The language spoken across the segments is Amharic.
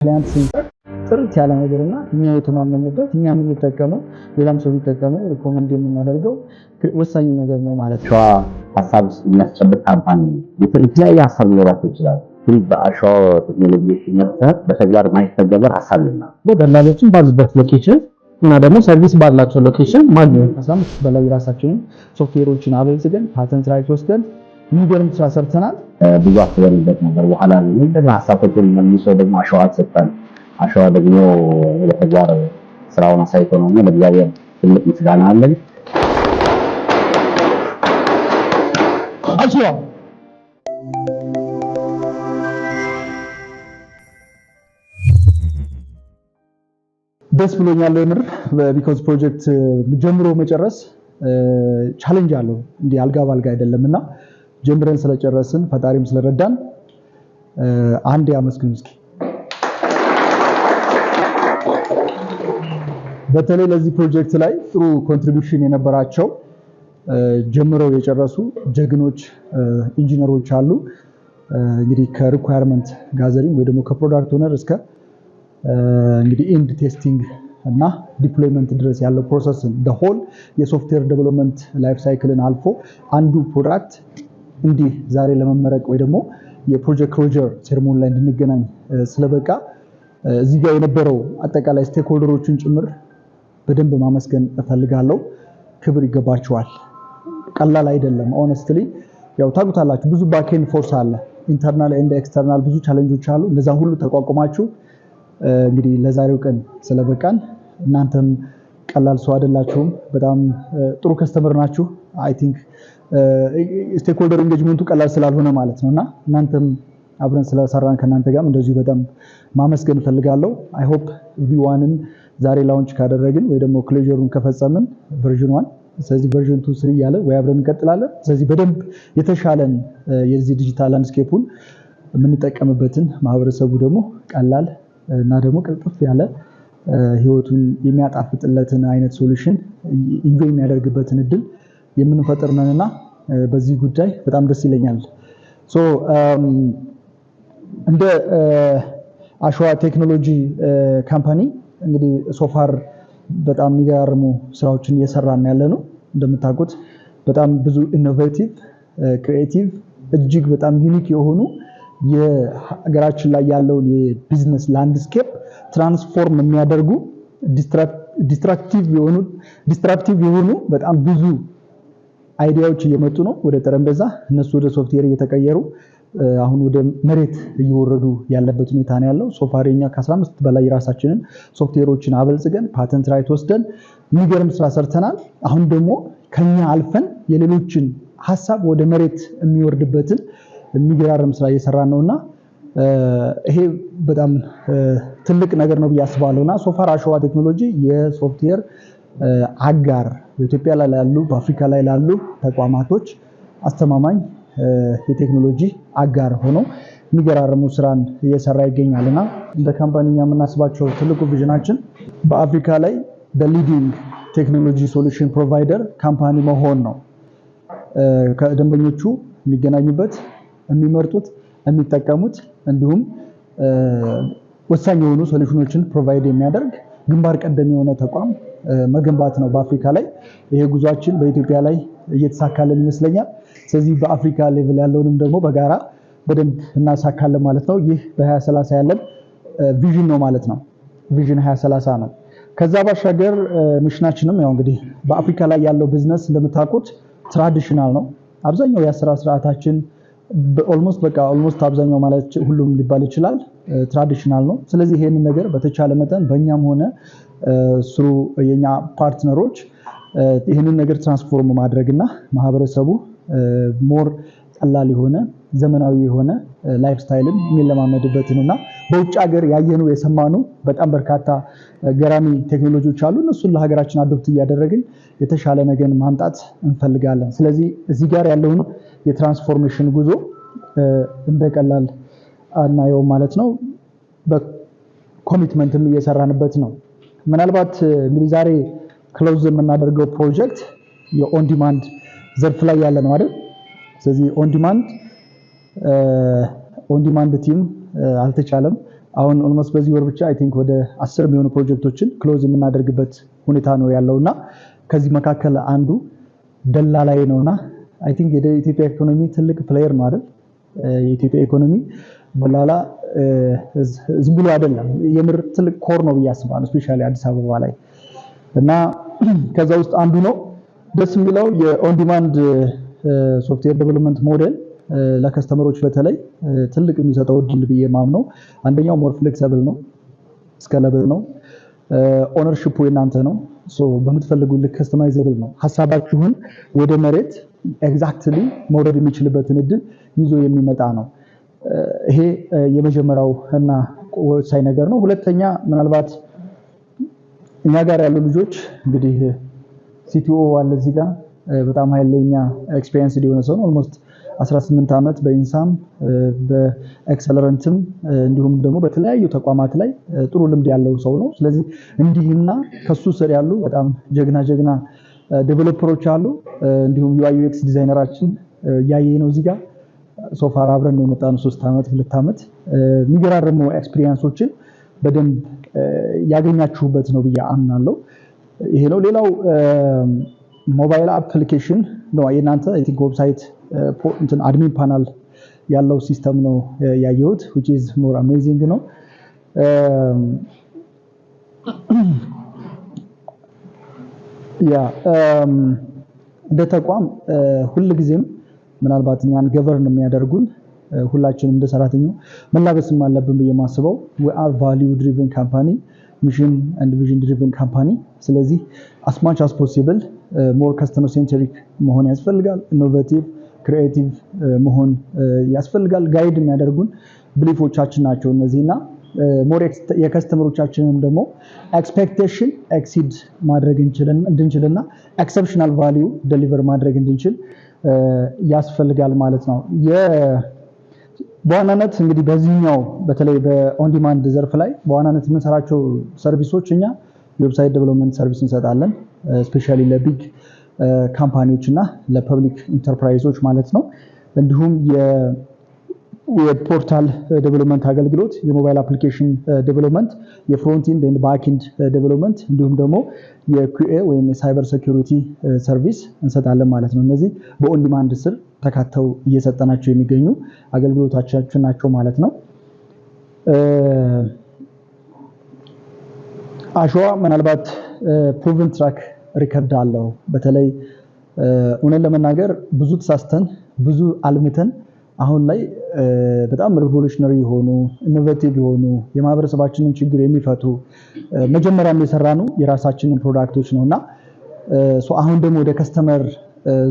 ክላይንት ሲንሰር ጥርት ያለ ነገርና እኛ የተማመንበት እኛ የምንጠቀመው ሌላም ሰው ቢጠቀመው ሪኮመንድ የምናደርገው ወሳኝ ነገር ነው ማለት ነው። ሀሳብ የሚያስጨብጥ ካምፓኒ የተለያየ ሀሳብ ሊኖራቸው ይችላል። ግን በአሸዋ ቴክኖሎጂ ሲመጣ በተግባር ማይተገበር ሀሳብ ነው። ደላሎችን ባሉበት ሎኬሽን እና ደግሞ ሰርቪስ ባላቸው ሎኬሽን ማግኘት ከሳምንት በላይ ራሳችንን ሶፍትዌሮችን አበልጽገን ፓተንት ራይት ወስደን የሚገርም ስራ ሰርተናል። ብዙ አስበንበት ነበር። በኋላ እንደገና ሀሳቦችን መልሶ ደግሞ አሸዋ ሰጠን። አሸዋ ደግሞ ለተግባር ስራውን አሳይቶ ነው። ለእግዚአብሔር ትልቅ ምስጋና አለን። አሸዋ ደስ ብሎኛል የምር ቢኮዝ ፕሮጀክት ጀምሮ መጨረስ ቻሌንጅ አለው። እንዲህ አልጋ ባልጋ አይደለምና ጀምረን ስለጨረስን ፈጣሪም ስለረዳን አንድ ያመስግን እስኪ። በተለይ ለዚህ ፕሮጀክት ላይ ጥሩ ኮንትሪቢዩሽን የነበራቸው ጀምረው የጨረሱ ጀግኖች ኢንጂነሮች አሉ። እንግዲህ ከሪኳየርመንት ጋዘሪንግ ወይ ደግሞ ከፕሮዳክት ኦነር እስከ እንግዲህ ኢንድ ቴስቲንግ እና ዲፕሎይመንት ድረስ ያለው ፕሮሰስን ሆል የሶፍትዌር ዴቨሎፕመንት ላይፍ ሳይክልን አልፎ አንዱ ፕሮዳክት እንዲህ ዛሬ ለመመረቅ ወይ ደግሞ የፕሮጀክት ክሎዥር ሴሬሞኒ ላይ እንድንገናኝ ስለበቃ እዚህ ጋር የነበረው አጠቃላይ ስቴክሆልደሮችን ጭምር በደንብ ማመስገን እፈልጋለሁ። ክብር ይገባቸዋል። ቀላል አይደለም። ኦነስትሊ ያው ታውቁታላችሁ፣ ብዙ ባኬንድ ፎርስ አለ፣ ኢንተርናል ኤንድ ኤክስተርናል ብዙ ቻሌንጆች አሉ። እነዛ ሁሉ ተቋቁማችሁ እንግዲህ ለዛሬው ቀን ስለበቃን እናንተም ቀላል ሰው አይደላችሁም። በጣም ጥሩ ከስተመር ናችሁ። አይ ቲንክ ስቴክሆልደር ኢንጌጅመንቱ ቀላል ስላልሆነ ማለት ነውና እናንተም አብረን ስለሰራን ከናንተ ጋርም እንደዚሁ በጣም ማመስገን እፈልጋለሁ። አይ ሆፕ ቪ1ን ዛሬ ላውንች ካደረግን ወይ ደግሞ ክሎዥሩን ከፈጸምን ቨርዥን 1 ስለዚህ ቨርዥን 2 3 እያለ ወይ አብረን እንቀጥላለን። ስለዚህ በደንብ የተሻለን የዚህ ዲጂታል ላንድስኬፑን የምንጠቀምበትን ማህበረሰቡ ደግሞ ቀላል እና ደግሞ ቅልጥፍ ያለ ህይወቱን የሚያጣፍጥለትን አይነት ሶሉሽን ኢንጆይ የሚያደርግበትን እድል የምንፈጥር ነንና በዚህ ጉዳይ በጣም ደስ ይለኛል። ሶ እንደ አሸዋ ቴክኖሎጂ ካምፓኒ እንግዲህ ሶፋር በጣም የሚገርሙ ስራዎችን እየሰራን ያለ ነው። እንደምታውቁት በጣም ብዙ ኢኖቬቲቭ ክሪኤቲቭ እጅግ በጣም ዩኒክ የሆኑ የሀገራችን ላይ ያለውን የቢዝነስ ላንድስኬፕ ትራንስፎርም የሚያደርጉ ዲስትራክቲቭ የሆኑ በጣም ብዙ አይዲያዎች እየመጡ ነው ወደ ጠረጴዛ። እነሱ ወደ ሶፍትዌር እየተቀየሩ አሁን ወደ መሬት እየወረዱ ያለበት ሁኔታ ነው ያለው። ሶፋሬኛ ከ15 በላይ ራሳችንን ሶፍትዌሮችን አበልጽገን ፓተንት ራይት ወስደን የሚገርም ስራ ሰርተናል። አሁን ደግሞ ከኛ አልፈን የሌሎችን ሐሳብ ወደ መሬት የሚወርድበትን የሚገራርም ስራ እየሰራን ነውና ይሄ በጣም ትልቅ ነገር ነው ብዬ አስባለሁና ሶፋር አሸዋ ቴክኖሎጂ የሶፍትዌር አጋር በኢትዮጵያ ላይ ያሉ በአፍሪካ ላይ ያሉ ተቋማቶች አስተማማኝ የቴክኖሎጂ አጋር ሆኖ የሚገራርሙ ስራን እየሰራ ይገኛልና እንደ ካምፓኒኛ የምናስባቸው ትልቁ ቪዥናችን በአፍሪካ ላይ በሊዲንግ ቴክኖሎጂ ሶሉሽን ፕሮቫይደር ካምፓኒ መሆን ነው። ከደንበኞቹ የሚገናኙበት የሚመርጡት የሚጠቀሙት እንዲሁም ወሳኝ የሆኑ ሶሉሽኖችን ፕሮቫይድ የሚያደርግ ግንባር ቀደም የሆነ ተቋም መገንባት ነው በአፍሪካ ላይ። ይሄ ጉዟችን በኢትዮጵያ ላይ እየተሳካለን ይመስለኛል። ስለዚህ በአፍሪካ ሌቭል ያለውንም ደግሞ በጋራ በደንብ እናሳካለን ማለት ነው። ይህ በ2030 ያለን ቪዥን ነው ማለት ነው። ቪዥን 2030 ነው። ከዛ ባሻገር ሚሽናችንም ያው እንግዲህ በአፍሪካ ላይ ያለው ቢዝነስ እንደምታውቁት ትራዲሽናል ነው። አብዛኛው የአሰራር ስርዓታችን ኦልሞስት አብዛኛው ማለት ሁሉም ሊባል ይችላል ትራዲሽናል ነው። ስለዚህ ይሄንን ነገር በተቻለ መጠን በእኛም ሆነ ስሩ የኛ ፓርትነሮች ይሄንን ነገር ትራንስፎርም ማድረግና ማህበረሰቡ ሞር ቀላል የሆነ ዘመናዊ የሆነ ላይፍ ስታይልን የሚለማመድበትንና በውጭ ሀገር ያየኑ የሰማኑ በጣም በርካታ ገራሚ ቴክኖሎጂዎች አሉ። እነሱን ለሀገራችን አዶፕት እያደረግን የተሻለ ነገር ማምጣት እንፈልጋለን። ስለዚህ እዚህ ጋር ያለውን የትራንስፎርሜሽን ጉዞ እንደቀላል አናየው ማለት ነው። በኮሚትመንትም እየሰራንበት ነው። ምናልባት እንግዲህ ዛሬ ክሎዝ የምናደርገው ፕሮጀክት የኦን ዲማንድ ዘርፍ ላይ ያለ ነው አይደል? ስለዚህ ኦን ዲማንድ ቲም አልተቻለም። አሁን ኦልሞስት በዚህ ወር ብቻ አይ ቲንክ ወደ 10 የሚሆኑ ፕሮጀክቶችን ክሎዝ የምናደርግበት ሁኔታ ነው ያለውና ከዚህ መካከል አንዱ ደላላይ ነውና አይ ቲንክ የኢትዮጵያ ኢኮኖሚ ትልቅ ፕሌየር ነው አይደል? የኢትዮጵያ ኢኮኖሚ ደላላ ዝም ብሎ አይደለም፣ የምር ትልቅ ኮር ነው ብዬ አስባለሁ፣ ስፔሻሊ አዲስ አበባ ላይ እና ከዛ ውስጥ አንዱ ነው። ደስ የሚለው የኦን ዲማንድ ሶፍትዌር ዴቨሎፕመንት ሞዴል ለከስተመሮች በተለይ ትልቅ የሚሰጠው እድል ብዬ ማምነው አንደኛው ሞር ፍሌክሲብል ነው፣ ስኬለብል ነው፣ ኦነርሺፑ የናንተ ነው። ሶ በምትፈልጉ ልክ ከስተማይዘብል ነው። ሐሳባችሁን ወደ መሬት ኤግዛክትሊ መውረድ የሚችልበትን እድል ይዞ የሚመጣ ነው። ይሄ የመጀመሪያው እና ወሳኝ ነገር ነው። ሁለተኛ ምናልባት እኛ ጋር ያሉ ልጆች እንግዲህ ሲቲኦ አለ እዚህ ጋር በጣም ኃይለኛ ኤክስፒሪየንስ የሆነ ሰው ነው። ኦልሞስት 18 ዓመት በኢንሳም በኤክሰለረንትም እንዲሁም ደግሞ በተለያዩ ተቋማት ላይ ጥሩ ልምድ ያለው ሰው ነው። ስለዚህ እንዲህና ከሱ ስር ያሉ በጣም ጀግና ዴቨሎፐሮች አሉ። እንዲሁም ዩአይ ዩኤክስ ዲዛይነራችን ያየ ነው እዚህ ጋር ሶፋር አብረን ነው የመጣነው 3 ዓመት 2 ዓመት የሚገራርሙ ኤክስፒሪየንሶችን በደንብ ያገኛችሁበት ነው ብዬ አምናለሁ። ይሄ ነው። ሌላው ሞባይል አፕሊኬሽን ነው የናንተ አይ ቲንክ ዌብሳይት እንትን አድሚን ፓናል ያለው ሲስተም ነው ያየሁት which is more amazing ነው። እንደ ተቋም ሁልጊዜም ምናልባት እኛን ገቨርን የሚያደርጉን ሁላችንም እንደ ሰራተኛው መላበስም አለብን ብዬ ማስበው we are value driven company mission and vision driven company። ስለዚህ as much as possible more customer centric መሆን ያስፈልጋል። ኢኖቬቲቭ ክሪኤቲቭ መሆን ያስፈልጋል። ጋይድ የሚያደርጉን ብሊፎቻችን ናቸው እነዚህና ሞር የከስተመሮቻችንም ደግሞ ኤክስፔክቴሽን ኤክሲድ ማድረግ እንድንችልና ኤክሰፕሽናል ቫልዩ ዴሊቨር ማድረግ እንድንችል ያስፈልጋል ማለት ነው። በዋናነት እንግዲህ በዚህኛው በተለይ በኦን ዲማንድ ዘርፍ ላይ በዋናነት የምንሰራቸው ሰርቪሶች እኛ የዌብሳይት ዴቨሎፕመንት ሰርቪስ እንሰጣለን። ስፔሻሊ ለቢግ ካምፓኒዎች እና ለፐብሊክ ኢንተርፕራይዞች ማለት ነው። እንዲሁም የፖርታል ዴቨሎፕመንት አገልግሎት፣ የሞባይል አፕሊኬሽን ዴቨሎፕመንት፣ የፍሮንት ኤንድ ኤንድ ባክ ኤንድ ዴቨሎፕመንት እንዲሁም ደግሞ የQA ወይም የሳይበር ሴኩሪቲ ሰርቪስ እንሰጣለን ማለት ነው። እነዚህ በኦን ዲማንድ ስር ተካተው እየሰጠናቸው የሚገኙ አገልግሎቶቻችን ናቸው ማለት ነው። አሸዋ ምናልባት ፕሩቭን ትራክ ሪከርድ አለው። በተለይ እውነት ለመናገር ብዙ ተሳስተን ብዙ አልምተን አሁን ላይ በጣም ሪቮሉሽነሪ የሆኑ ኢኖቬቲቭ የሆኑ የማህበረሰባችንን ችግር የሚፈቱ መጀመሪያም የሰራነው የራሳችንን ፕሮዳክቶች ነውና አሁን ደግሞ ወደ ከስተመር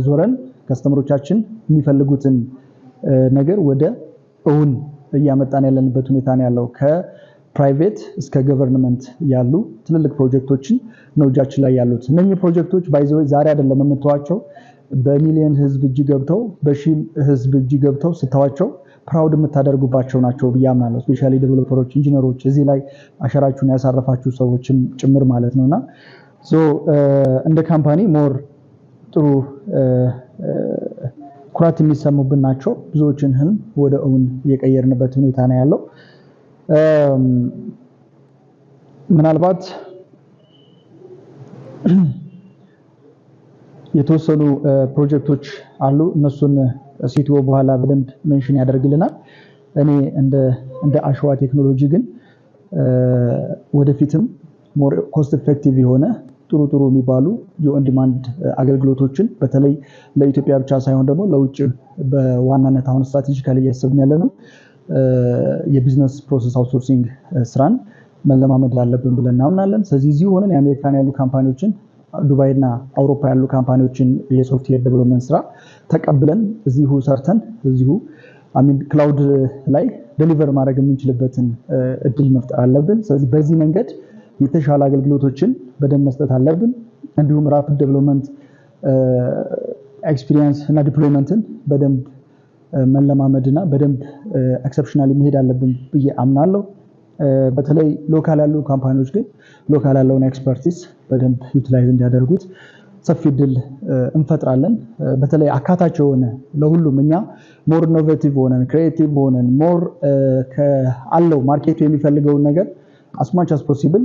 ዞረን ከስተመሮቻችን የሚፈልጉትን ነገር ወደ እውን እያመጣን ያለንበት ሁኔታ ነው ያለው። ከፕራይቬት እስከ ገቨርንመንት ያሉ ትልልቅ ፕሮጀክቶችን ነው እጃችን ላይ ያሉት። እነኚህ ፕሮጀክቶች ባይዘው ዛሬ አይደለም የምትዋቸው፣ በሚሊዮን ህዝብ እጅ ገብተው በሺህ ህዝብ እጅ ገብተው ስታዋቸው ፕራውድ የምታደርጉባቸው ናቸው ብዬ አምናለሁ። ስፔሻሊ ዴቨሎፐሮች፣ ኢንጂነሮች እዚህ ላይ አሸራችሁን ያሳረፋችሁ ሰዎችም ጭምር ማለት ነውና እንደ ካምፓኒ ሞር ጥሩ ኩራት የሚሰሙብን ናቸው። ብዙዎችን ህልም ወደ እውን የቀየርንበት ሁኔታ ነው ያለው። ምናልባት የተወሰኑ ፕሮጀክቶች አሉ። እነሱን ሲቲኦ በኋላ በደንብ ሜንሽን ያደርግልናል። እኔ እንደ አሸዋ ቴክኖሎጂ ግን ወደፊትም ሞር ኮስት ኢፌክቲቭ የሆነ ጥሩ የሚባሉ የኦን ዲማንድ አገልግሎቶችን በተለይ ለኢትዮጵያ ብቻ ሳይሆን ደግሞ ለውጭ በዋናነት አሁን ስትራቴጂካሊ እያሰብን ያለነው የቢዝነስ ፕሮሰስ አውትሶርሲንግ ስራን መለማመድ ያለብን ብለን እናምናለን። ስለዚህ እዚሁ ሆነን የአሜሪካን ያሉ ካምፓኒዎችን ዱባይ እና አውሮፓ ያሉ ካምፓኒዎችን የሶፍትዌር ዴቨሎፕመንት ስራ ተቀብለን እዚሁ ሰርተን እዚሁ ክላውድ ላይ ዴሊቨር ማድረግ የምንችልበትን እድል መፍጠር አለብን። ስለዚህ በዚህ መንገድ የተሻለ አገልግሎቶችን በደንብ መስጠት አለብን። እንዲሁም ራፒድ ዴቨሎፕመንት ኤክስፒሪየንስ እና ዲፕሎይመንትን በደንብ መለማመድና በደንብ ኤክሰፕሽናሊ መሄድ አለብን ብዬ አምናለሁ። በተለይ ሎካል ያሉ ካምፓኒዎች ግን ሎካል ያለውን ኤክስፐርቲስ በደንብ ዩቲላይዝ እንዲያደርጉት ሰፊ ድል እንፈጥራለን። በተለይ አካታች የሆነ ለሁሉም እኛ ሞር ኢኖቬቲቭ ሆነን ክሪኤቲቭ ሆነን ሞር ከአለው ማርኬቱ የሚፈልገውን ነገር as much as possible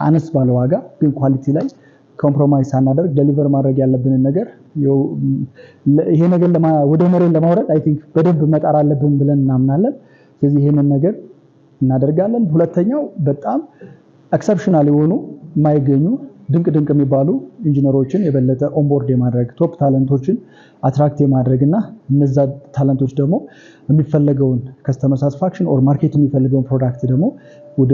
አነስ ባለ ዋጋ ግን ኳሊቲ ላይ ኮምፕሮማይዝ ሳናደርግ ዴሊቨር ማድረግ ያለብንን ነገር ይሄ ነገር ወደ መሬት ለማውረድ አይ ቲንክ በደንብ መጣር አለብን ብለን እናምናለን። ስለዚህ ይሄንን ነገር እናደርጋለን። ሁለተኛው በጣም ኤክሰፕሽናል የሆኑ የማይገኙ ድንቅ የሚባሉ ኢንጂነሮችን የበለጠ ኦንቦርድ የማድረግ ቶፕ ታለንቶችን አትራክት የማድረግና እነዛ ታለንቶች ደግሞ የሚፈለገውን ከስተመር ሳቲስፋክሽን ኦር ማርኬቱ የሚፈልገውን ፕሮዳክት ደግሞ ወደ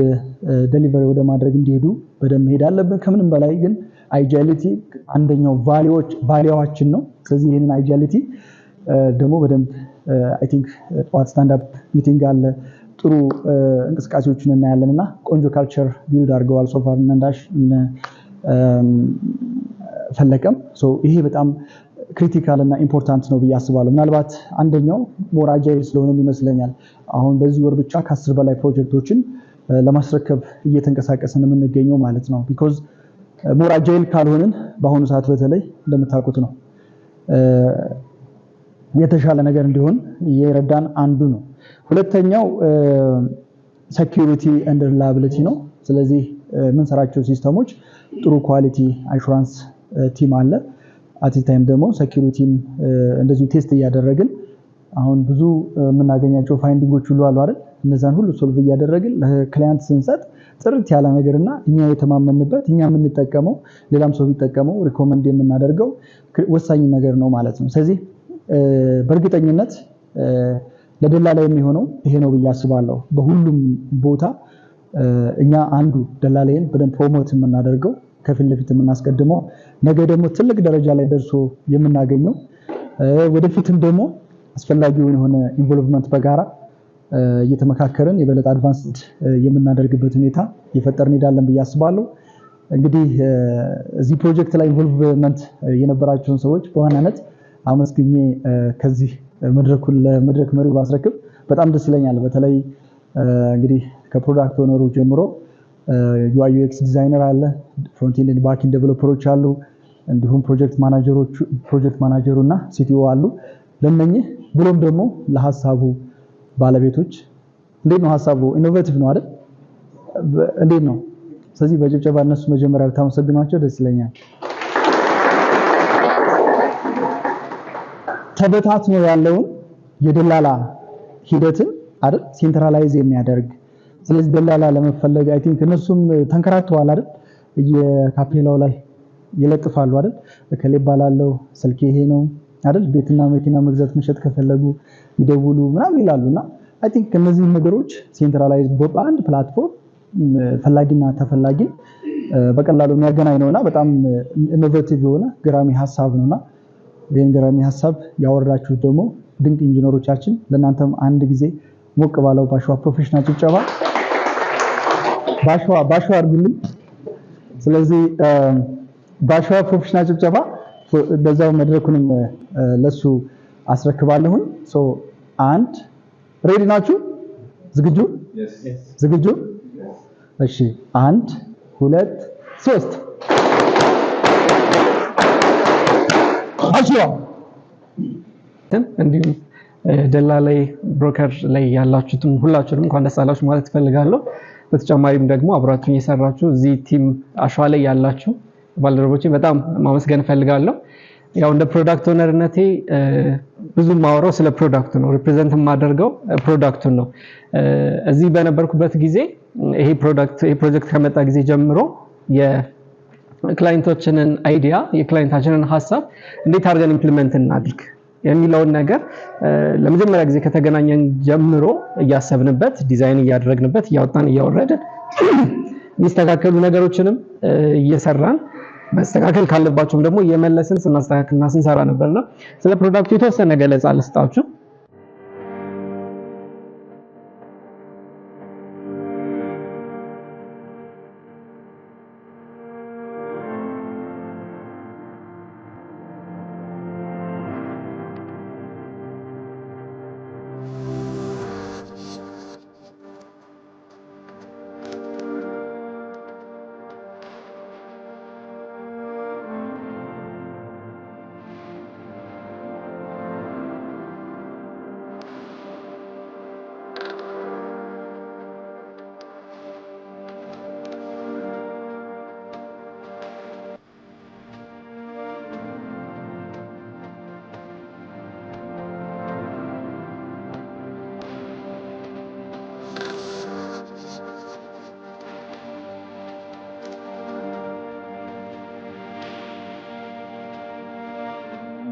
ዴሊቨሪ ወደ ማድረግ እንዲሄዱ በደንብ መሄድ አለብን። ከምንም በላይ ግን አጃይሊቲ አንደኛው ቫሊያችን ነው። ስለዚህ ይሄንን አጃይሊቲ ደግሞ በደንብ አይ ቲንክ ጠዋት ስታንድ አፕ ሚቲንግ አለ፣ ጥሩ እንቅስቃሴዎችን እናያለንና ቆንጆ ካልቸር ቢልድ አድርገዋል ሶፋር እንዳሽ ፈለቀም። ይሄ በጣም ክሪቲካል እና ኢምፖርታንት ነው ብዬ አስባለሁ። ምናልባት አንደኛው ሞር አጃይል ስለሆነ ይመስለኛል አሁን በዚህ ወር ብቻ ከ10 በላይ ፕሮጀክቶችን ለማስረከብ እየተንቀሳቀስን የምንገኘው ማለት ነው። ቢኮዝ ሞር አጃይል ካልሆንን በአሁኑ ሰዓት በተለይ እንደምታውቁት ነው የተሻለ ነገር እንዲሆን እየረዳን አንዱ ነው። ሁለተኛው ሴኩሪቲ ኤንድ ሪላያቢሊቲ ነው። ስለዚህ የምንሰራቸው ሲስተሞች ጥሩ ኳሊቲ አሹራንስ ቲም አለ። አት ታይም ደግሞ ሴኩሪቲም እንደዚሁ ቴስት እያደረግን አሁን ብዙ የምናገኛቸው ፋይንዲንጎች ሁሉ አሉ አይደል? እነዛን ሁሉ ሶልቭ እያደረግን ለክላይንት ስንሰጥ ጥርት ያለ ነገርና እኛ የተማመንበት እኛ የምንጠቀመው ሌላም ሰው ቢጠቀመው ሪኮመንድ የምናደርገው ወሳኝ ነገር ነው ማለት ነው። ስለዚህ በእርግጠኝነት ለደላላ የሚሆነው ይሄ ነው ብዬ አስባለሁ። በሁሉም ቦታ እኛ አንዱ ደላላይን በደንብ ፕሮሞት የምናደርገው ከፊት ለፊት የምናስቀድመው ነገ ደግሞ ትልቅ ደረጃ ላይ ደርሶ የምናገኘው ወደፊትም ደግሞ አስፈላጊውን የሆነ ኢንቮልቭመንት በጋራ እየተመካከረን የበለጠ አድቫንስድ የምናደርግበት ሁኔታ እየፈጠርን እንሄዳለን ብዬ አስባለሁ። እንግዲህ እዚህ ፕሮጀክት ላይ ኢንቮልቭመንት የነበራቸውን ሰዎች በዋናነት አመስግኜ ከዚህ ለመድረክ መሪው ባስረክብ በጣም ደስ ይለኛል። በተለይ እንግዲህ ከፕሮዳክት ኦነሩ ጀምሮ ዩአይ ዩኤክስ ዲዛይነር አለ፣ ፍሮንት ኤንድ እና ባክ ኤንድ ዴቨሎፐሮች አሉ፣ እንዲሁም ፕሮጀክት ማናጀሩ እና ሲቲኦ አሉ። ለነኚህ ብሎም ደግሞ ለሐሳቡ ባለቤቶች እንዴት ነው ሐሳቡ ኢኖቬቲቭ ነው አይደል? እንዴት ነው? ስለዚህ በጭብጨባ እነሱ መጀመሪያ ብታመሰግኗቸው ደስ ይለኛል። ተበታትኖ ያለውን የደላላ ሂደትን አይደል ሴንትራላይዝ የሚያደርግ ስለዚህ ደላላ ለመፈለግ አይ ቲንክ እነሱም ተንከራተዋል አይደል? የካፔላው ላይ ይለጥፋሉ አይደል? በከሌ ባላለው ስልክ ይሄ ነው አይደል? ቤትና መኪና መግዛት መሸጥ ከፈለጉ ይደውሉ ምናምን ይላሉና አይ ቲንክ እነዚህ ነገሮች ሴንትራላይዝ በአንድ ፕላትፎርም ፈላጊና ተፈላጊ በቀላሉ የሚያገናኝ ነውና በጣም ኢኖቬቲቭ የሆነ ገራሚ ሐሳብ ነውና ይሄን ገራሚ ሐሳብ ያወራችሁት ደግሞ ድንቅ ኢንጂነሮቻችን ለእናንተም አንድ ጊዜ ሞቅ ባለው ባሽዋ ፕሮፌሽናል ጭብጨባ ባሽዋ አድርጉልኝ። ስለዚህ ባሽዋ ፕሮፌሽናል ጭብጨባ በዛው መድረኩንም ለሱ አስረክባለሁኝ። አንድ ሬዲ ናችሁ? ዝግጁ? እሺ 1 2 3 አሽዋ እንዲሁም ደላላይ ብሮከር ላይ ያላችሁትም ሁላችሁንም እንኳን ደስ አላችሁ ማለት ፈልጋለሁ። በተጨማሪም ደግሞ አብራችሁኝ የሰራችሁ እዚህ ቲም አሸዋ ላይ ያላችሁ ባልደረቦቼ በጣም ማመስገን ፈልጋለሁ። ያው እንደ ፕሮዳክት ኦነርነቴ ብዙ ማወራው ስለ ፕሮዳክቱ ነው፣ ሪፕሬዘንት የማደርገው ፕሮዳክቱን ነው። እዚህ በነበርኩበት ጊዜ ይሄ ፕሮጀክት ከመጣ ጊዜ ጀምሮ የክላይንቶችንን አይዲያ የክላይንታችንን ሐሳብ እንዴት አድርገን ኢምፕሊመንት እናድርግ የሚለውን ነገር ለመጀመሪያ ጊዜ ከተገናኘን ጀምሮ እያሰብንበት ዲዛይን እያደረግንበት እያወጣን እያወረድን የሚስተካከሉ ነገሮችንም እየሰራን መስተካከል ካለባቸውም ደግሞ እየመለስን ስናስተካክልና ስንሰራ ነበርና ስለ ፕሮዳክቱ የተወሰነ ገለጻ ልስጣችሁ።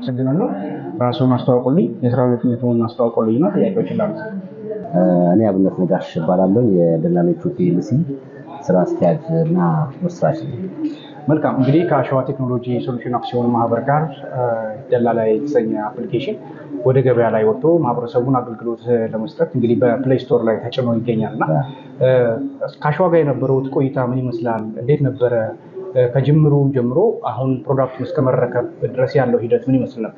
አመሰግናለሁ። ራስዎን አስተዋውቁልኝ፣ የስራ ኃላፊነትዎን አስተዋውቁልኝ እና ጥያቄዎችን ላንሳ። እኔ አብነት ነጋሽ እባላለሁ። የደላሎቹ ፒኤልሲ ስራ አስኪያጅ እና መስራች ነኝ። መልካም እንግዲህ ከአሸዋ ቴክኖሎጂ ሶሉሽን አክሲዮን ማህበር ጋር ደላላ የተሰኘ አፕሊኬሽን ወደ ገበያ ላይ ወጥቶ ማህበረሰቡን አገልግሎት ለመስጠት እንግዲህ በፕሌይ ስቶር ላይ ተጭኖ ይገኛል እና ከአሸዋ ጋር የነበረው ቆይታ ምን ይመስላል? እንዴት ነበረ? ከጅምሩ ጀምሮ አሁን ፕሮዳክቱን እስከመረከብ ድረስ ያለው ሂደት ምን ይመስላል?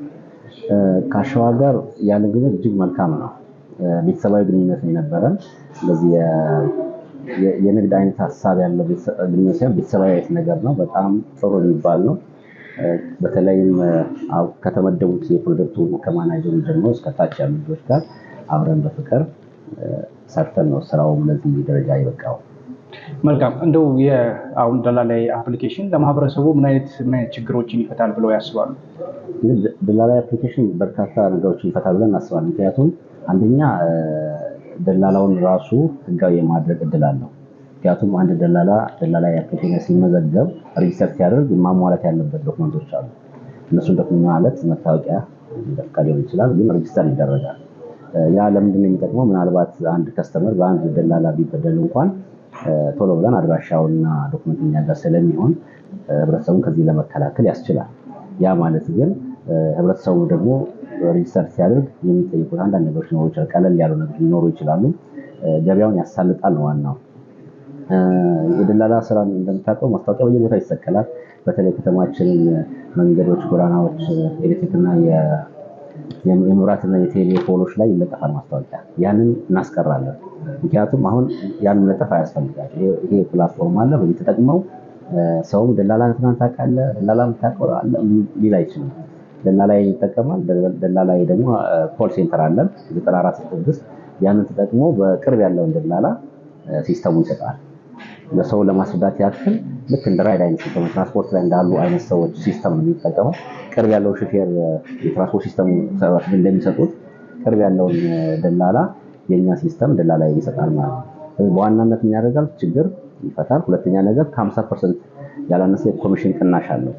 ከአሸዋ ጋር ያለ ግንኙነት እጅግ መልካም ነው። ቤተሰባዊ ግንኙነት ነው የነበረን። ስለዚህ የንግድ አይነት ሀሳብ ያለው ግንኙነት ሳይሆን ቤተሰባዊ አይነት ነገር ነው። በጣም ጥሩ የሚባል ነው። በተለይም ከተመደቡት የፕሮጀክቱ ከማናጀሩ ጀምሮ እስከ ታች ያሉ ልጆች ጋር አብረን በፍቅር ሰርተን ነው ስራውም ለዚህ ደረጃ የበቃው። መልካም እንደው የአሁን ደላላይ አፕሊኬሽን ለማህበረሰቡ ምን አይነት ችግሮችን ይፈታል ብለው ያስባሉ? ደላላይ አፕሊኬሽን በርካታ ነገሮችን ይፈታል ብለን እናስባለን። ምክንያቱም አንደኛ ደላላውን ራሱ ህጋዊ የማድረግ እድል አለው። ምክንያቱም አንድ ደላላይ አፕሊኬሽን ሲመዘገብ ሪጅስተር ሲያደርግ ማሟላት ያለበት ዶክመንቶች አሉ። እነሱን ዶክመንት ማለት መታወቂያ ፈቃድ ሊሆን ይችላል፣ ግን ሪጅስተር ይደረጋል። ያ ለምንድን ነው የሚጠቅመው? ምናልባት አንድ ከስተመር በአንድ ደላላ ቢበደል እንኳን ቶሎ ብለን አድራሻውና ዶክመንት እኛ ጋር ስለሚሆን ህብረተሰቡን ከዚህ ለመከላከል ያስችላል። ያ ማለት ግን ህብረተሰቡ ደግሞ ሪጅስተር ሲያደርግ የሚጠይቁት አንዳንድ ነገሮች ሊኖሩ ይችላል፣ ቀለል ያሉ ነገሮች ሊኖሩ ይችላሉ። ገበያውን ያሳልጣል ነው ዋናው። የደላላ ስራ እንደምታውቀው ማስታወቂያ በየቦታው ይሰቀላል። በተለይ ከተማችን መንገዶች፣ ጎዳናዎች ኤሌክትሪክና የመብራትና የቴሌ ፖሎች ላይ ይለጠፋል ማስታወቂያ። ያንን እናስቀራለን። ምክንያቱም አሁን ያንን መለጠፍ አያስፈልጋቸው። ይሄ ፕላትፎርም አለ። በዚህ ተጠቅመው ሰውም ደላላ ትናንት ታውቃለህ፣ ደላላ የምታውቀው አለ ሊል አይችልም። ደላላ ይጠቀማል። ደላላ ደግሞ ኮል ሴንተር አለን 9466 ያንን ተጠቅሞ በቅርብ ያለውን ደላላ ሲስተሙ ይሰጣል። ለሰው ለማስረዳት ያክል ልክ እንደ ራይድ አይነት ሲስተም ትራንስፖርት ላይ እንዳሉ አይነት ሰዎች ሲስተም ነው የሚጠቀመው። ቅርብ ያለው ሹፌር የትራንስፖርት ሲስተም ሰራተኞች እንደሚሰጡት ቅርብ ያለውን ደላላ የኛ ሲስተም ደላላ ይሰጣል ማለት ነው። በዋናነት የሚያደርጋል ችግር ይፈታል። ሁለተኛ ነገር ከ50% ያላነሰ ኮሚሽን ቅናሽ አለው።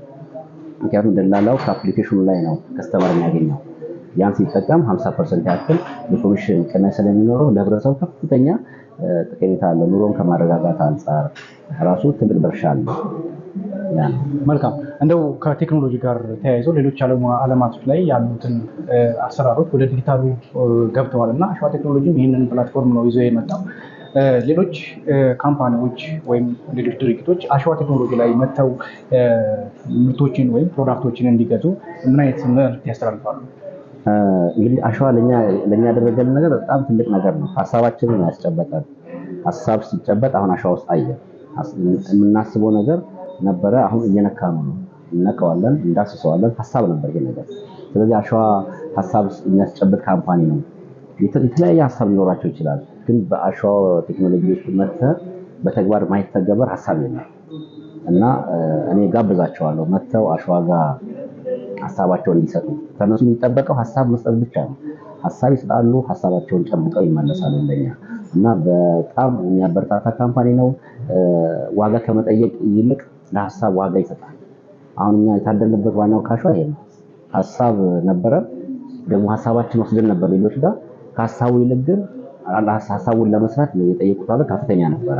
ምክንያቱም ደላላው ከአፕሊኬሽኑ ላይ ነው ከስተመር የሚያገኘው። ያን ሲጠቀም 50% ያክል የኮሚሽን ቅናሽ ስለሚኖረው ለህብረተሰቡ ከፍተኛ ጠቀሜታ አለው። ኑሮን ከማረጋጋት አንጻር ራሱ ትልቅ ድርሻ አለው። መልካም እንደው ከቴክኖሎጂ ጋር ተያይዘው ሌሎች ዓለማቶች ላይ ያሉትን አሰራሮች ወደ ዲጂታሉ ገብተዋል እና አሸዋ ቴክኖሎጂም ይህንን ፕላትፎርም ነው ይዞ የመጣው። ሌሎች ካምፓኒዎች ወይም ሌሎች ድርጅቶች አሸዋ ቴክኖሎጂ ላይ መጥተው ምርቶችን ወይም ፕሮዳክቶችን እንዲገዙ ምን አይነት መልዕክት ያስተላልፋሉ? እንግዲህ አሸዋ ለኛ ያደረገልን ነገር በጣም ትልቅ ነገር ነው። ሀሳባችንን ያስጨበጠን። ሀሳብ ሲጨበጥ አሁን አሸዋ ውስጥ አየ የምናስበው ነገር ነበረ። አሁን እየነካነው ነው። እነካዋለን፣ እንዳስሰዋለን። ሀሳብ ነበር ይሄ ነገር። ስለዚህ አሸዋ ሀሳብ የሚያስጨብጥ ካምፓኒ ነው። የተለያየ ሀሳብ ሊኖራቸው ይችላል፣ ግን በአሸዋ ቴክኖሎጂ ውስጥ መጥተህ በተግባር ማይተገበር ሀሳብ የለም እና እኔ ጋብዛቸዋለሁ መጥተው አሸዋ ጋር ሀሳባቸውን እንዲሰጡ። ከነሱ የሚጠበቀው ሀሳብ መስጠት ብቻ ነው። ሀሳብ ይሰጣሉ፣ ሀሳባቸውን ጨብጠው ይመለሳሉ እንደኛ እና በጣም የሚያበረታታ ካምፓኒ ነው። ዋጋ ከመጠየቅ ይልቅ ለሀሳብ ዋጋ ይሰጣል። አሁን እኛ የታደልንበት ዋናው ከአሸዋ ይሄ ነው። ሀሳብ ነበረ፣ ደግሞ ሀሳባችን ወስደን ነበር ሌሎች ጋር። ከሀሳቡ ይልቅ ግን ሀሳቡን ለመስራት የጠየቁት ዋጋ ከፍተኛ ነበረ።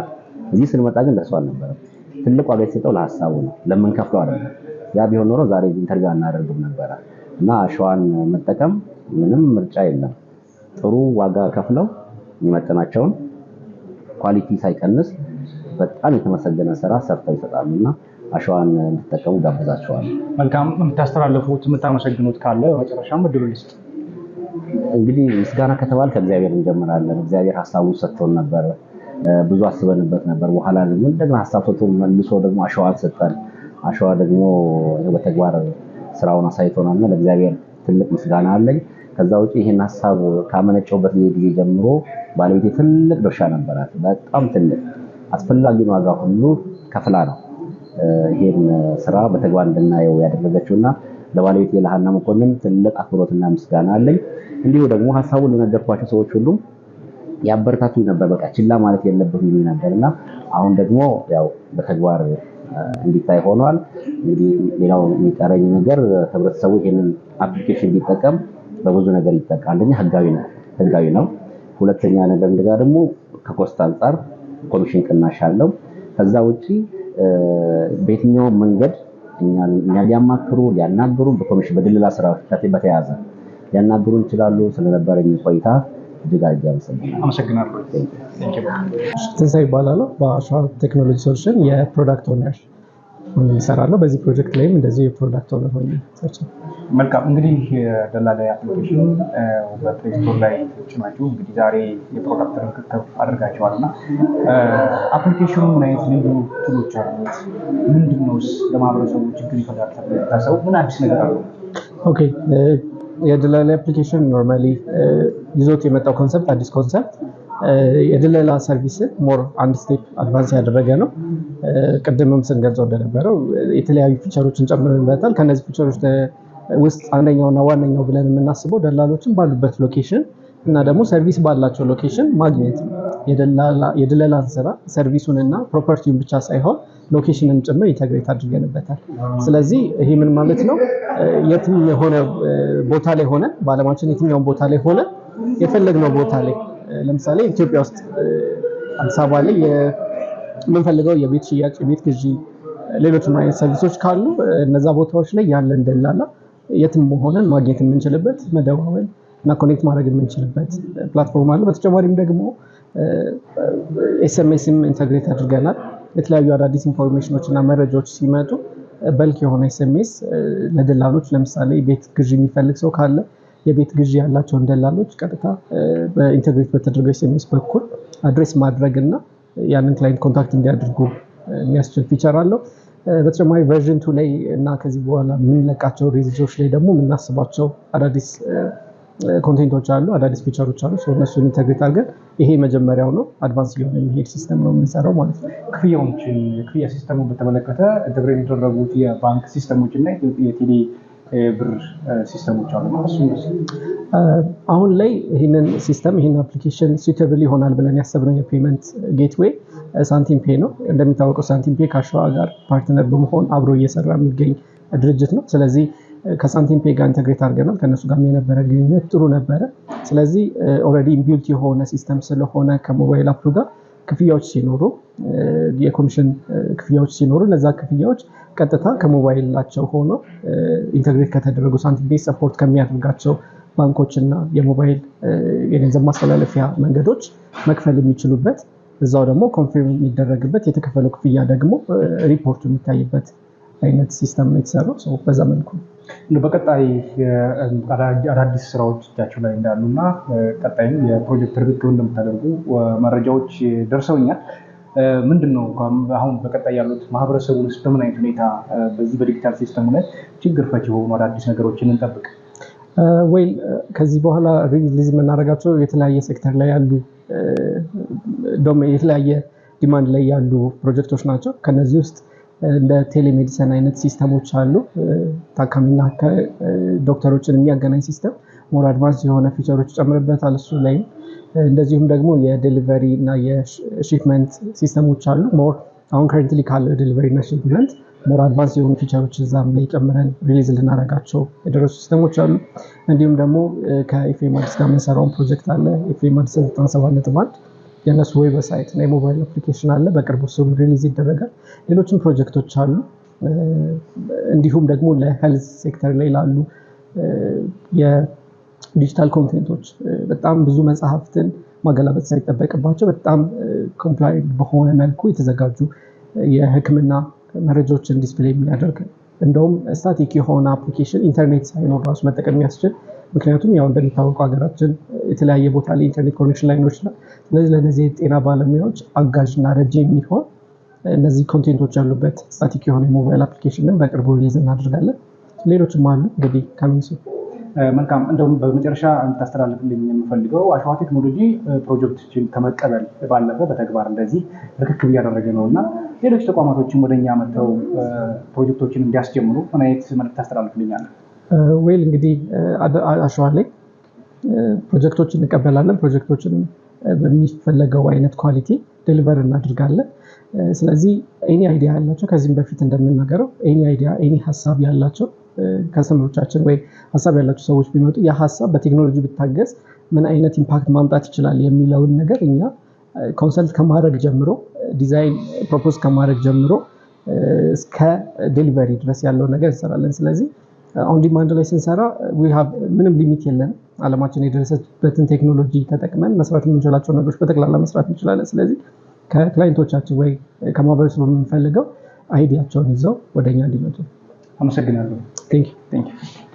እዚህ ስንመጣ ግን ለእሱ አልነበረም። ትልቅ ዋጋ የተሰጠው ለሀሳቡ ነው፣ ለምንከፍለው አይደለም። ያ ቢሆን ኖሮ ዛሬ ኢንተርቪው አናደርግም ነበረ እና አሸዋን መጠቀም ምንም ምርጫ የለም። ጥሩ ዋጋ ከፍለው የሚመጥናቸውን ኳሊቲ ሳይቀንስ በጣም የተመሰገነ ስራ ሰርተው ይሰጣሉ እና አሸዋን እንድትጠቀሙ ጋብዛቸዋለሁ። መልካም የምታስተላልፉት የምታመሰግኑት ካለ በመጨረሻም እድሉ ልስጥ። እንግዲህ ምስጋና ከተባለ ከእግዚአብሔር እንጀምራለን። እግዚአብሔር ሀሳቡን ሰጥቶን ነበር፣ ብዙ አስበንበት ነበር። በኋላ ደግሞ እንደገና ሀሳብ ሰጥቶን መልሶ ደግሞ አሸዋን ሰጠን። አሸዋ ደግሞ በተግባር ስራውን አሳይቶናልና ለእግዚአብሔር ትልቅ ምስጋና አለኝ። ከዛ ውጪ ይሄን ሀሳብ ካመነጨውበት ጊዜ ጀምሮ ባለቤቴ ትልቅ ድርሻ ነበራት። በጣም ትልቅ አስፈላጊውን ዋጋ ሁሉ ከፍላ ነው ይሄን ስራ በተግባር እንድናየው ያደረገችውና ለባለቤቴ ለሃና መኮንን ትልቅ አክብሮትና ምስጋና አለኝ። እንዲሁ ደግሞ ሀሳቡን ለነገርኳቸው ሰዎች ሁሉ ያበረታቱኝ ነበር። በቃ ችላ ማለት የለብህም ይሉኝ ነበርና አሁን ደግሞ ያው በተግባር እንዲታይ ሆኗል። እንግዲህ ሌላው የሚቀረኝ ነገር ህብረተሰቡ ይሄንን አፕሊኬሽን ቢጠቀም በብዙ ነገር ይጠቃል። አንደኛ ህጋዊ ነው። ሁለተኛ ነገር ደግሞ ከኮስት አንፃር ኮሚሽን ቅናሽ አለው። ከዛ ውጪ በየትኛው መንገድ እኛን ሊያማክሩ ሊያናግሩ በኮሚሽን በድለላ ስራ በተያያዘ ሊያናግሩ ይችላሉ። ስለነበረኝ ቆይታ እጅግ አድርጌ አመሰግናለሁ። ትንሳኤ ይባላል። በአሸዋ ቴክኖሎጂ ሶሉሽን የፕሮዳክት ኦነር እሰራለሁ። በዚህ ፕሮጀክት ላይም እንደዚህ የፕሮዳክት ኦነር ሆኜ ሰርቻለሁ። መልካም እንግዲህ ደላላ አፕሊኬሽን በፕሌይ ስቶር ላይ ጭናችሁ እንግዲህ ዛሬ የፕሮዳክት ርክክብ አድርጋችኋልና አፕሊኬሽኑ ምን አይነት ልዩ ቱሎች አሉት? ምንድነውስ ለማህበረሰቡ ችግር ይፈታል ተብሎ የታሰቡ ምን አዲስ ነገር አለው? ኦኬ የደላላ አፕሊኬሽን ኖርማሊ ይዞት የመጣው ኮንሰፕት አዲስ ኮንሰፕት የደላላ ሰርቪስን ሞር አንድ ስቴፕ አድቫንስ ያደረገ ነው። ቅድምም ስንገልጸው እንደነበረው የተለያዩ ፊቸሮችን ጨምረንበታል። ከነዚህ ፊቸሮች ውስጥ አንደኛውና ዋነኛው ብለን የምናስበው ደላሎችን ባሉበት ሎኬሽን እና ደግሞ ሰርቪስ ባላቸው ሎኬሽን ማግኘት ነው። የደላላን ስራ ሰርቪሱንና ፕሮፐርቲውን ብቻ ሳይሆን ሎኬሽንን ጭምር ኢንተግሬት አድርገንበታል። ስለዚህ ይሄ ምን ማለት ነው? የትም የሆነ ቦታ ላይ ሆነ በዓለማችን የትኛውን ቦታ ላይ ሆነ የፈለግነው ቦታ ላይ ለምሳሌ ኢትዮጵያ ውስጥ አዲስ አበባ ላይ የምንፈልገው የቤት ሽያጭ፣ የቤት ግዢ፣ ሌሎችም አይነት ሰርቪሶች ካሉ እነዛ ቦታዎች ላይ ያለን ደላላ የትም ሆነን ማግኘት የምንችልበት መደዋወል እና ኮኔክት ማድረግ የምንችልበት ፕላትፎርም አለ። በተጨማሪም ደግሞ ኤስኤምኤስም ኢንተግሬት አድርገናል። የተለያዩ አዳዲስ ኢንፎርሜሽኖች እና መረጃዎች ሲመጡ በልክ የሆነ ኤስኤምኤስ ለደላሎች ለምሳሌ ቤት ግዢ የሚፈልግ ሰው ካለ የቤት ግዢ ያላቸውን ደላሎች ቀጥታ በኢንተግሬት በተደረገው ኤስኤምኤስ በኩል አድሬስ ማድረግ እና ያንን ክላይንት ኮንታክት እንዲያደርጉ የሚያስችል ፊቸር አለው። በተጨማሪ ቨርዥን 2 ላይ እና ከዚህ በኋላ የምንለቃቸው ሪሊዞች ላይ ደግሞ የምናስባቸው አዳዲስ ኮንቴንቶች አሉ፣ አዳዲስ ፊቸሮች አሉ። እነሱን ኢንተግሬት አድርገን ይሄ መጀመሪያው ነው፣ አድቫንስ ሊሆን የሚሄድ ሲስተም ነው የምንሰራው ማለት ነው። የክፍያ ሲስተሙን በተመለከተ ኢንተግሬት የተደረጉት የባንክ ሲስተሞች እና የቴሌ ብር ሲስተሞች አሉ። አሁን ላይ ይህንን ሲስተም ይህን አፕሊኬሽን suitable ይሆናል ብለን ያሰብነው የፔመንት ጌትዌይ ሳንቲም ፔ ነው። እንደሚታወቀው ሳንቲም ፔ ከአሸዋ ጋር ፓርትነር በመሆን አብሮ እየሰራ የሚገኝ ድርጅት ነው። ስለዚህ ከሳንቲም ፔ ጋር ኢንተግሬት አድርገናል። ከነሱ ጋር የነበረ ግንኙነት ጥሩ ነበረ። ስለዚህ ኦልሬዲ ኢምቢልት የሆነ ሲስተም ስለሆነ ከሞባይል አፕ ጋር ክፍያዎች ሲኖሩ የኮሚሽን ክፍያዎች ሲኖሩ እነዛ ክፍያዎች ቀጥታ ከሞባይላቸው ሆኖ ኢንተግሬት ከተደረጉ ሳንቲም ፔ ሰፖርት ከሚያደርጋቸው ባንኮች እና የሞባይል የገንዘብ ማስተላለፊያ መንገዶች መክፈል የሚችሉበት እዛው ደግሞ ኮንፊርም የሚደረግበት የተከፈለው ክፍያ ደግሞ ሪፖርቱ የሚታይበት አይነት ሲስተም ነው የተሰራው። በዛ መልኩ በቀጣይ አዳዲስ ስራዎች እጃቸው ላይ እንዳሉና ቀጣይ የፕሮጀክት ርክክብ እንደምታደርጉ መረጃዎች ደርሰውኛል። ምንድነው አሁን በቀጣይ ያሉት ማህበረሰቡንስ በምን አይነት ሁኔታ በዚህ በዲጂታል ሲስተሙ ላይ ችግር ፈቺ የሆኑ አዳዲስ ነገሮችን እንጠብቅ? ከዚህ በኋላ ሪሊዝ የምናደርጋቸው የተለያየ ሴክተር ላይ ያሉ የተለያየ ዲማንድ ላይ ያሉ ፕሮጀክቶች ናቸው። ከነዚህ ውስጥ እንደ ቴሌሜዲሲን አይነት ሲስተሞች አሉ። ታካሚና ዶክተሮችን የሚያገናኝ ሲስተም ሞር አድቫንስ የሆነ ፊቸሮች ጨምርበታል እሱ ላይ። እንደዚሁም ደግሞ የዴሊቨሪ እና የሺፕመንት ሲስተሞች አሉ። ሞር አሁን ከረንትሊ ካለው የዴሊቨሪ እና ሺፕመንት ሞር አድቫንስ የሆኑ ፊቸሮች እዛም ላይ ጨምረን ሪሊዝ ልናደርጋቸው የደረሱ ሲስተሞች አሉ። እንዲሁም ደግሞ ከኤፍኤም አዲስ ጋር የምንሰራውን ፕሮጀክት አለ። ኤፍኤም አዲስ 97.1 የነሱ ዌብሳይት እና የሞባይል አፕሊኬሽን አለ። በቅርቡ እሱም ሪሊዝ ይደረጋል። ሌሎችም ፕሮጀክቶች አሉ። እንዲሁም ደግሞ ለሄልዝ ሴክተር ላይ ላሉ የዲጂታል ኮንቴንቶች በጣም ብዙ መጽሐፍትን ማገላበጥ ሳይጠበቅባቸው በጣም ኮምፕላይንት በሆነ መልኩ የተዘጋጁ የሕክምና መረጃዎችን ዲስፕሌይ የሚያደርግ እንደውም ስታቲክ የሆነ አፕሊኬሽን ኢንተርኔት ሳይኖር ራሱ መጠቀም የሚያስችል ምክንያቱም ያው እንደሚታወቀው ሀገራችን የተለያየ ቦታ ላይ ኢንተርኔት ኮኔክሽን ላይኖር ይችላል። ስለዚህ ለነዚህ የጤና ባለሙያዎች አጋዥ እና ረጅ የሚሆን እነዚህ ኮንቴንቶች ያሉበት ስታቲክ የሆነ የሞባይል አፕሊኬሽንን በቅርቡ ሪሊዝ እናደርጋለን። ሌሎችም አሉ እንግዲህ ከሚንሱ መልካም። እንደውም በመጨረሻ እንድታስተላልፍልኝ የምፈልገው አሸዋ ቴክኖሎጂ ፕሮጀክቶችን ከመቀበል ባለፈ በተግባር እንደዚህ ርክክብ እያደረገ ነው እና ሌሎች ተቋማቶችን ወደኛ መጥተው ፕሮጀክቶችን እንዲያስጀምሩ ምን አይነት መልዕክት ታስተላልፍልኛለህ? እንግዲህ አሸዋ ላይ ፕሮጀክቶችን እንቀበላለን። ፕሮጀክቶችን በሚፈለገው አይነት ኳሊቲ ዴሊቨር እናድርጋለን። ስለዚህ ኤኒ አይዲያ ያላቸው ከዚህም በፊት እንደምናገረው ኤኒ አይዲያ ኤኒ ሀሳብ ያላቸው ከስተመሮቻችን ወይ ሀሳብ ያላቸው ሰዎች ቢመጡ ያ ሀሳብ በቴክኖሎጂ ብታገዝ ምን አይነት ኢምፓክት ማምጣት ይችላል የሚለውን ነገር እኛ ኮንሰልት ከማድረግ ጀምሮ ዲዛይን ፕሮፖዝ ከማድረግ ጀምሮ እስከ ዴሊቨሪ ድረስ ያለው ነገር እንሰራለን። ስለዚህ ኦን ዲማንድ ላይ ስንሰራ ምንም ሊሚት የለንም። ዓለማችን የደረሰበትን ቴክኖሎጂ ተጠቅመን መስራት የምንችላቸው ነገሮች በጠቅላላ መስራት እንችላለን። ስለዚህ ከክላይንቶቻችን ወይ ከማህበረሰቡ የምንፈልገው አይዲያቸውን ይዘው ወደኛ እንዲመጡ። አመሰግናለሁ። ቴንክ ዩ